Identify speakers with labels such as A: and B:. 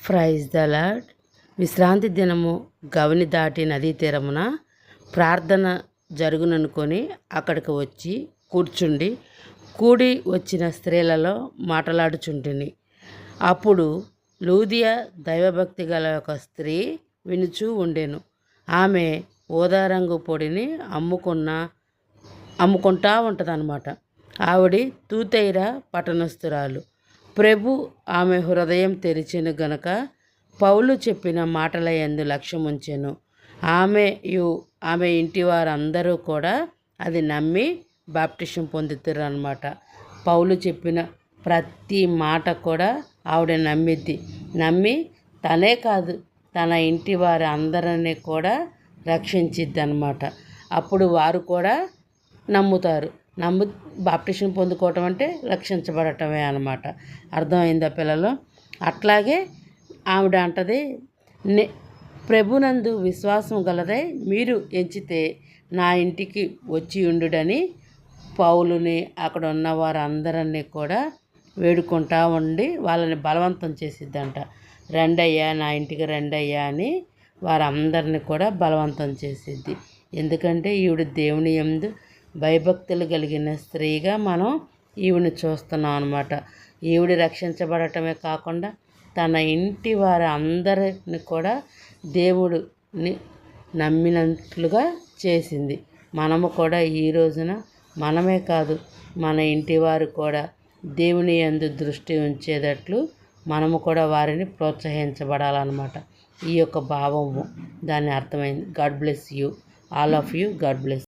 A: Praise the lord. విశ్రాంతి దినము గవని దాటి నదీ తీరమున ప్రార్థన జరుగుననుకొని అక్కడికి వచ్చి కూర్చుండి కూడి వచ్చిన స్త్రీలలో మాట్లాడుచుంటిని. అప్పుడు లూదియా దైవభక్తి గల ఒక స్త్రీ వినుచూ ఉండెను. ఆమె ఊదారంగు పొడిని అమ్ముకుంటా ఉంటుందన్నమాట. ఆవిడ తూతైరా పట్టణస్థురాలు. ప్రభు ఆమె హృదయం తెరిచెను గనుక పౌలు చెప్పిన మాటల యందు లక్ష్యముంచెను. ఆమె ఇంటి వారందరూ కూడా అది నమ్మి బాప్టిజం పొందుతారు అన్నమాట. పౌలు చెప్పిన ప్రతి మాట కూడా ఆవిడ నమ్మి తనే కాదు తన ఇంటి వారి అందరినీ కూడా రక్షించిద్ది అన్నమాట. అప్పుడు వారు కూడా నమ్ముతారు. బాప్టిజం పొందుకోవటం అంటే రక్షించబడటమే అన్నమాట. అర్థమైందా పిల్లలు? అట్లాగే ఆవిడ అంటది, ప్రభునందు విశ్వాసం గలదై మీరు ఎంచితే నా ఇంటికి వచ్చి ఉండుడని పౌలుని అక్కడ ఉన్న వారందరినీ కూడా వేడుకుంటా ఉండి వాళ్ళని బలవంతం చేసిద్దంట. రండయ్యా, నా ఇంటికి రండయ్యా అని వారందరినీ కూడా బలవంతం చేసిద్ది. ఎందుకంటే ఈవిడ దేవుని యందు భయభక్తులు కలిగిన స్త్రీగా మనం ఈవిని చూస్తున్నాం అనమాట. ఈవిడ రక్షించబడటమే కాకుండా తన ఇంటి వారి అందరిని కూడా దేవుడిని నమ్మినట్లుగా చేసింది. మనము కూడా ఈ రోజున మనమే కాదు మన ఇంటి వారు కూడా దేవుని యందు దృష్టి ఉంచేటట్లు మనము కూడా వారిని ప్రోత్సహించబడాలన్నమాట. ఈ యొక్క భావము దాన్ని అర్థమైంది. God bless you, all of you. God bless.